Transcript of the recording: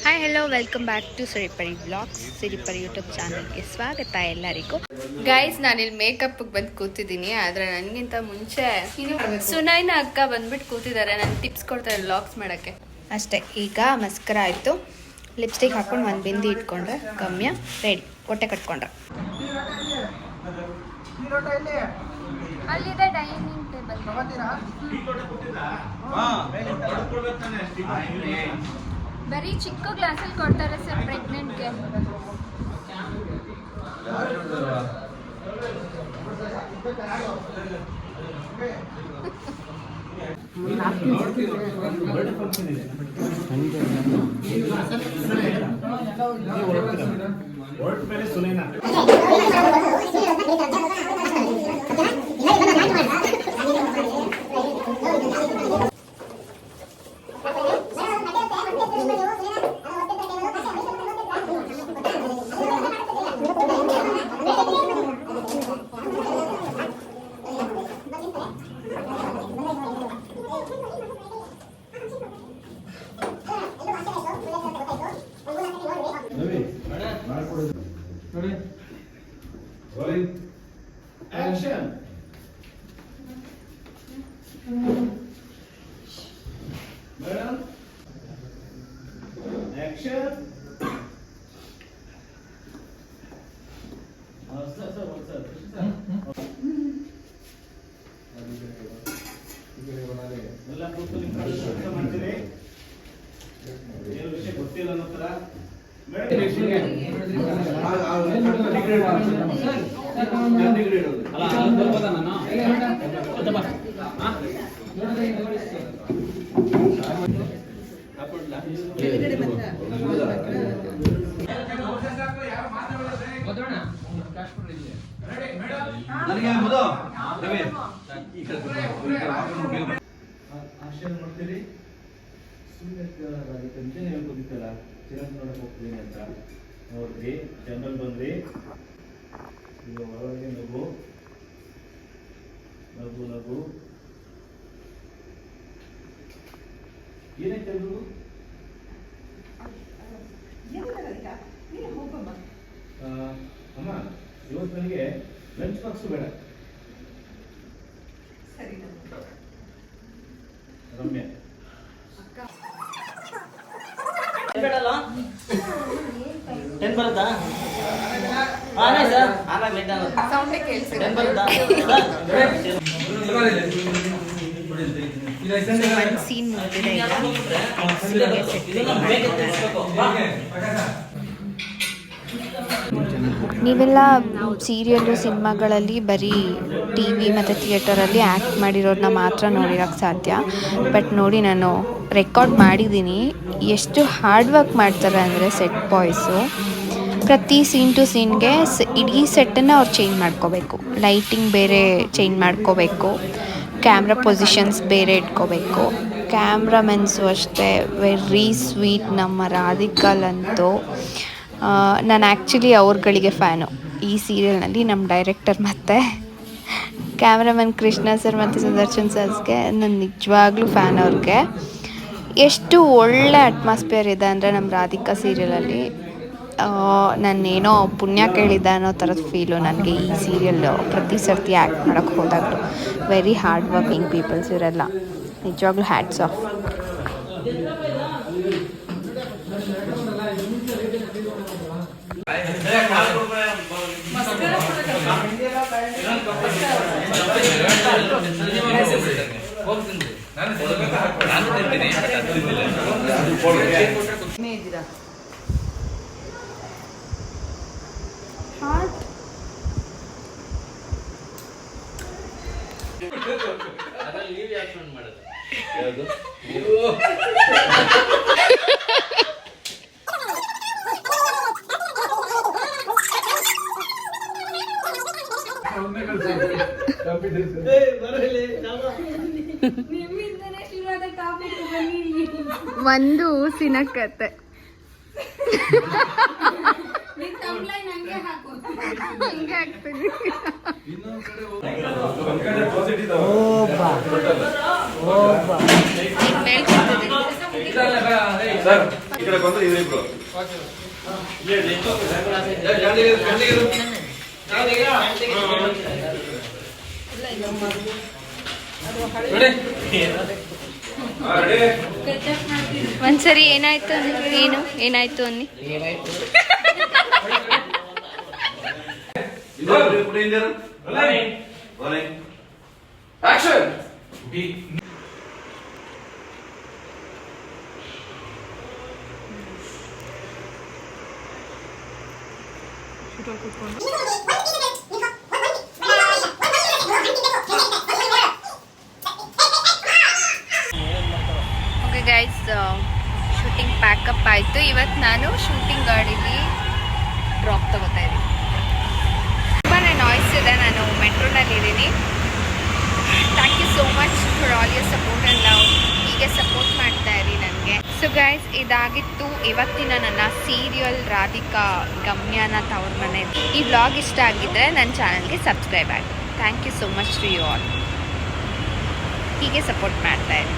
Hi hello welcome back to Siripari blogs. Siripari YouTube ಚಾನಲ್ಗೆ ಸ್ವಾಗತ ಎಲ್ಲರಿಗೂ. ಗೈಸ್, ನಾನಿಲ್ಲಿ ಮೇಕಪ್ಗೆ ಬಂದು ಕೂತಿದ್ದೀನಿ. ಆದರೆ ನನಗಿಂತ ಮುಂಚೆ ಸುನೈನ ಅಕ್ಕ ಬಂದ್ಬಿಟ್ಟು ಕೂತಿದ್ದಾರೆ. ನನಗೆ ಟಿಪ್ಸ್ ಕೊಡ್ತಾರೆ ವ್ಲಾಗ್ಸ್ ಮಾಡೋಕ್ಕೆ ಅಷ್ಟೇ. ಈಗ ಮಸ್ಕರ ಆಯಿತು, ಲಿಪ್ಸ್ಟಿಕ್ ಹಾಕ್ಕೊಂಡು ಒಂದು ಬಿಂದಿ ಇಟ್ಕೊಂಡ್ರೆ ಗಮ್ಯ ರೆಡಿ. ಹೊಟ್ಟೆ ಕಟ್ಕೊಂಡ್ರೆ ಅಲ್ಲಿದೆ ಡೈನಿಂಗ್ ಟೇಬಲ್. ಬರೀ ಚಿಕ್ಕ ಗ್ಲಾಸಲ್ಲಿ ಕೊಡ್ತಾರೆ ಸರ್ ಪ್ರೆಗ್ನೆಂಟ್ಗೆ. Action. Madam. Action. ಎಲ್ಲ ಕೂತ್ಕೊಳ್ಳಿ, ಮಾಡ್ತೀರಿ. ಏನು ವಿಷಯ ಗೊತ್ತಿಲ್ಲ ಅನ್ನೋ ಥರ ಆಶ್ಚರ್ಯ ಮಾಡ್ತೀರಿ. ಸುಮ್ಮನೆ ಟೆನ್ಷನ್ ಹೇಳ್ಬೋದಿತ್ತಲ್ಲ, ಚಿರಂಜಿ ನೋಡಕ್ ಹೋಗ್ತೀನಿ ಅಂತ ನೋಡ್ರಿ. ಜನರಲ್ ಬಂದ್ರಿ, ಈಗ ಹೊರಗೆ ನಗು ನಗು ನಗು. ಏನೈತೆ ಅದು? ಅಮ್ಮ, ಇವತ್ತು ನನಗೆ ಲಂಚ್ ಬಾಕ್ಸ್ ಬೇಡ. ರಮ್ಯಾ ಟೆನ್ ಬರುತ್ತಾ? ಸೌಂಡೇ ಕೇಳಿಸಿದೆ. ಒಂದು ಸೀನ್ ಮುಗಿದಿದೆ. ನೀವೆಲ್ಲ ಸೀರಿಯಲ್ಲು ಸಿನಿಮಾಗಳಲ್ಲಿ ಬರೀ ಟಿ ವಿ ಮತ್ತು ಥಿಯೇಟರಲ್ಲಿ ಆ್ಯಕ್ಟ್ ಮಾಡಿರೋದನ್ನ ಮಾತ್ರ ನೋಡಿರೋಕ್ಕೆ ಸಾಧ್ಯ. ಬಟ್ ನೋಡಿ, ನಾನು ರೆಕಾರ್ಡ್ ಮಾಡಿದ್ದೀನಿ. ಎಷ್ಟು ಹಾರ್ಡ್ ವರ್ಕ್ ಮಾಡ್ತಾರೆ ಅಂದರೆ ಸೆಟ್ ಬಾಯ್ಸು. ಪ್ರತಿ ಸೀನ್ ಟು ಸೀನ್ಗೆ ಇಡೀ ಸೆಟ್ಟನ್ನು ಅವ್ರು ಚೇಂಜ್ ಮಾಡ್ಕೋಬೇಕು. ಲೈಟಿಂಗ್ ಬೇರೆ ಚೇಂಜ್ ಮಾಡ್ಕೋಬೇಕು, ಕ್ಯಾಮ್ರಾ ಪೊಸಿಷನ್ಸ್ ಬೇರೆ ಇಟ್ಕೋಬೇಕು. ಕ್ಯಾಮ್ರಾಮೆನ್ಸು ಅಷ್ಟೇ ವೆರಿ ಸ್ವೀಟ್. ನಮ್ಮ ರಾಧಿಕಲ್ಲಂತೂ ನಾನು ಆ್ಯಕ್ಚುಲಿ ಅವ್ರುಗಳಿಗೆ ಫ್ಯಾನು ಈ ಸೀರಿಯಲ್ನಲ್ಲಿ. ನಮ್ಮ ಡೈರೆಕ್ಟರ್ ಮತ್ತು ಕ್ಯಾಮ್ರಾಮನ್ ಕೃಷ್ಣ ಸರ್ ಮತ್ತು ಸುದರ್ಶನ್ ಸರ್ಸ್ಗೆ ನಾನು ನಿಜವಾಗ್ಲೂ ಫ್ಯಾನ್. ಅವ್ರಿಗೆ ಎಷ್ಟು ಒಳ್ಳೆ ಅಟ್ಮಾಸ್ಫಿಯರ್ ಇದೆ ಅಂದರೆ ನಮ್ಮ ರಾಧಿಕಾ ಸೀರಿಯಲಲ್ಲಿ. ನಾನೇನೋ ಪುಣ್ಯ ಕೇಳಿದ್ದೆ ಅನ್ನೋ ಥರದ ಫೀಲು ನನಗೆ ಈ ಸೀರಿಯಲ್ ಪ್ರತಿ ಸರ್ತಿ ಆ್ಯಕ್ಟ್ ಮಾಡೋಕ್ಕೆ ಹೋದಾಗಲೂ. ವೆರಿ ಹಾರ್ಡ್ ವರ್ಕಿಂಗ್ ಪೀಪಲ್ಸ್ ಇವರೆಲ್ಲ. ನಿಜವಾಗ್ಲೂ ಹ್ಯಾಟ್ಸ್ ಆಫ್. ಒಂದು ಊಸಿನ ಕತೆ. ಹಂಗೆ ಆಗ್ತೀನಿ. ಸರ್ ಈ ಕಡೆ ಬಂದ್ರೆ ಇವರಿಬ್ರು ಒಂದ್ಸರಿ ಏನಾಯ್ತು ಏನಾಯ್ತು ಅನ್ನಿ action okay guys shooting pack up ಆಯಿತು. ಇವತ್ತು ನಾನು ಶೂಟಿಂಗ್ ಗಾಡೀಲಿ ಡ್ರಾಪ್ ತಗೋತಾ ಇದ್ದೀನಿ. ತುಂಬಾ ನಾಯ್ಸ್ ಇದೆ, ನಾನು ಮೆಟ್ರೋನಲ್ಲಿ ಇದ್ದೀನಿ. Thank you so much for all your support and love. ಹೀಗೆ ಸಪೋರ್ಟ್ ಮಾಡ್ತಾ ಇರಿ ನನಗೆ. ಸೊ ಗೈಸ್, ಇದಾಗಿತ್ತು ಇವತ್ತಿನ ನನ್ನ ಸೀರಿಯಲ್ ರಾಧಿಕಾ ಗಮ್ಯನ ತವ್ರ ಮನೆ. ಈ ವ್ಲಾಗ್ ಇಷ್ಟ ಆಗಿದ್ದರೆ ನನ್ನ ಚಾನಲ್ಗೆ ಸಬ್ಸ್ಕ್ರೈಬ್ ಆಗಿ. Thank you so much to you all. ಹೀಗೆ ಸಪೋರ್ಟ್ ಮಾಡ್ತಾ ಇರಿ.